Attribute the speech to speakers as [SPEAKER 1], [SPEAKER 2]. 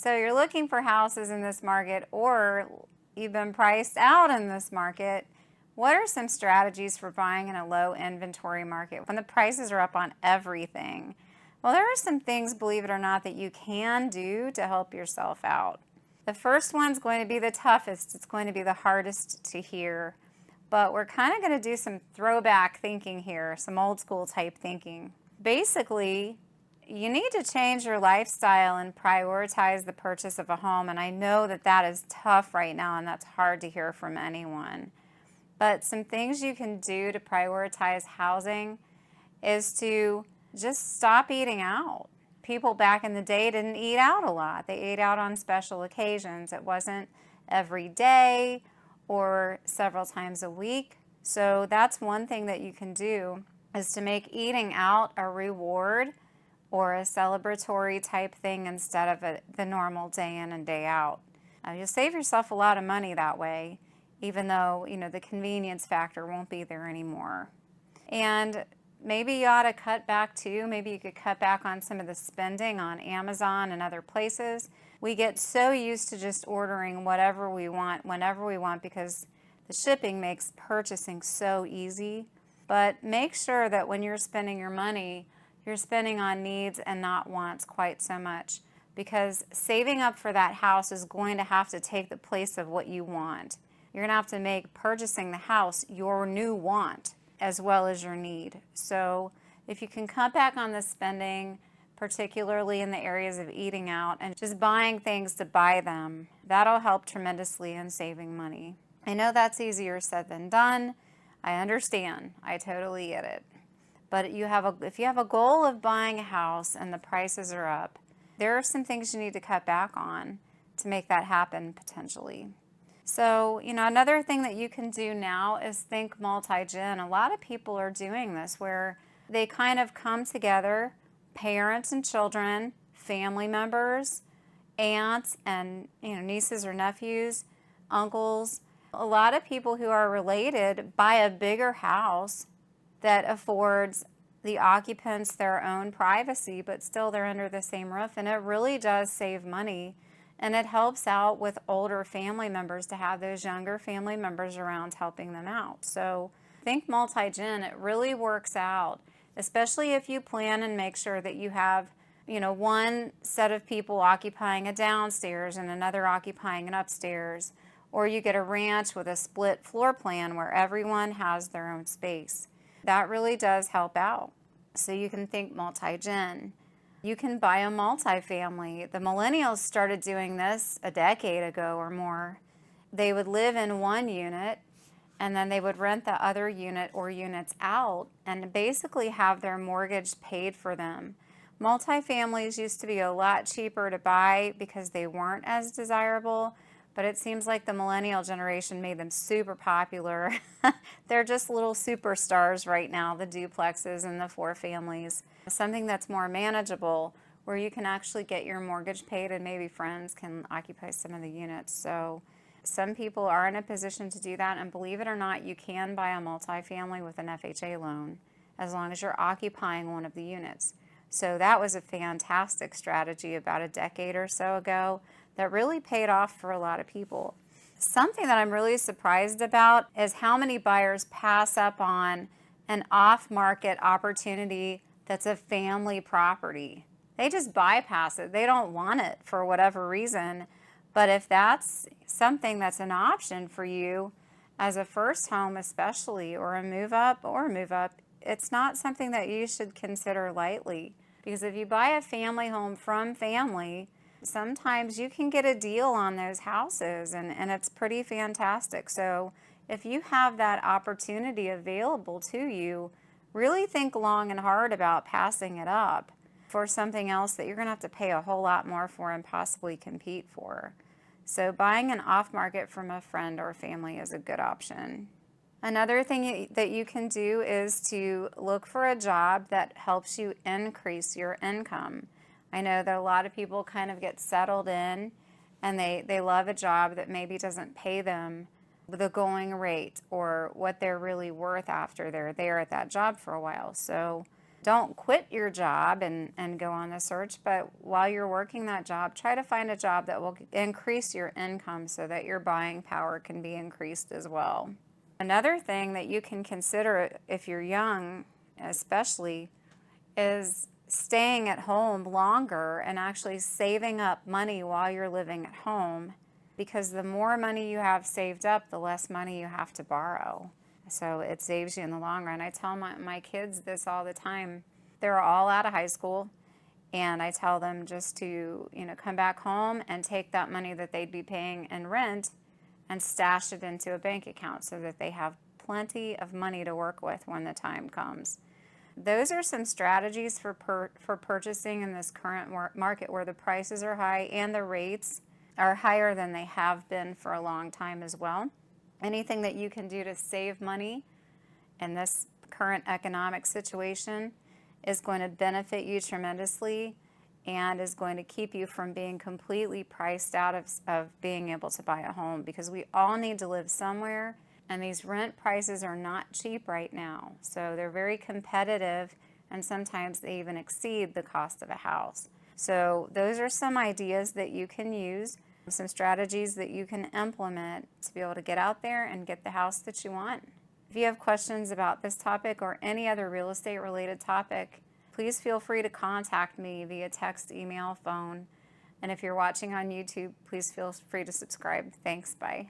[SPEAKER 1] So you're looking for houses in this market, or you've been priced out in this market. What are some strategies for buying in a low inventory market when the prices are up on everything? Well, there are some things, believe it or not, that you can do to help yourself out. The first one's going to be the toughest. It's going to be the hardest to hear. But we're kind of going to do some throwback thinking here, some old school type thinking. Basically, you need to change your lifestyle and prioritize the purchase of a home. And I know that that is tough right now, and that's hard to hear from anyone. But some things you can do to prioritize housing is to just stop eating out. People back in the day didn't eat out a lot. They ate out on special occasions. It wasn't every day or several times a week. So that's one thing that you can do, is to make eating out a reward or a celebratory type thing instead of the normal day in and day out. You'll save yourself a lot of money that way, even though, the convenience factor won't be there anymore. And maybe you ought to cut back too. Maybe you could cut back on some of the spending on Amazon and other places. We get so used to just ordering whatever we want, whenever we want, because the shipping makes purchasing so easy. But make sure that when you're spending your money, you're spending on needs and not wants quite so much, because saving up for that house is going to have to take the place of what you want. You're going to have to make purchasing the house your new want as well as your need. So if you can cut back on the spending, particularly in the areas of eating out and just buying things to buy them, that'll help tremendously in saving money. I know that's easier said than done. I understand. I totally get it. But if you have a goal of buying a house and the prices are up, there are some things you need to cut back on to make that happen potentially. So, another thing that you can do now is think multi-gen. A lot of people are doing this where they kind of come together, parents and children, family members, aunts and nieces or nephews, uncles. A lot of people who are related buy a bigger house that affords the occupants their own privacy, but still they're under the same roof, and it really does save money. And it helps out with older family members to have those younger family members around helping them out. So think multi-gen. It really works out, especially if you plan and make sure that you have, one set of people occupying a downstairs and another occupying an upstairs, or you get a ranch with a split floor plan where everyone has their own space. That really does help out. So you can think multi-gen. You can buy a multifamily. The millennials started doing this a decade ago or more. They would live in one unit and then they would rent the other unit or units out and basically have their mortgage paid for them. Multifamilies used to be a lot cheaper to buy because they weren't as desirable, but it seems like the millennial generation made them super popular. They're just little superstars right now, the duplexes and the four families. Something that's more manageable, where you can actually get your mortgage paid and maybe friends can occupy some of the units. So some people are in a position to do that, and believe it or not, you can buy a multifamily with an FHA loan as long as you're occupying one of the units. So that was a fantastic strategy about a decade or so ago that really paid off for a lot of people. Something that I'm really surprised about is how many buyers pass up on an off-market opportunity that's a family property. They just bypass it. They don't want it for whatever reason. But if that's something that's an option for you as a first home especially, or a move up, it's not something that you should consider lightly. Because if you buy a family home from family, sometimes you can get a deal on those houses, and it's pretty fantastic. So if you have that opportunity available to you, really think long and hard about passing it up for something else that you're going to have to pay a whole lot more for and possibly compete for. So buying an off-market from a friend or family is a good option. Another thing that you can do is to look for a job that helps you increase your income. I know that a lot of people kind of get settled in and they love a job that maybe doesn't pay them the going rate or what they're really worth after they're there at that job for a while. So Don't quit your job and go on the search, but while you're working that job, try to find a job that will increase your income so that your buying power can be increased as well. Another thing that you can consider if you're young, especially, is staying at home longer and actually saving up money while you're living at home, because the more money you have saved up, the less money you have to borrow. So it saves you in the long run. I tell my kids this all the time. They're all out of high school, and I tell them just to, come back home and take that money that they'd be paying in rent and stash it into a bank account so that they have plenty of money to work with when the time comes. Those are some strategies for purchasing in this current market where the prices are high and the rates are higher than they have been for a long time as well. Anything that you can do to save money in this current economic situation is going to benefit you tremendously and is going to keep you from being completely priced out of being able to buy a home, because we all need to live somewhere, and these rent prices are not cheap right now. So they're very competitive, and sometimes they even exceed the cost of a house. So those are some ideas that you can use, some strategies that you can implement to be able to get out there and get the house that you want. If you have questions about this topic or any other real estate related topic, please feel free to contact me via text, email, phone. And if you're watching on YouTube, please feel free to subscribe. Thanks, bye.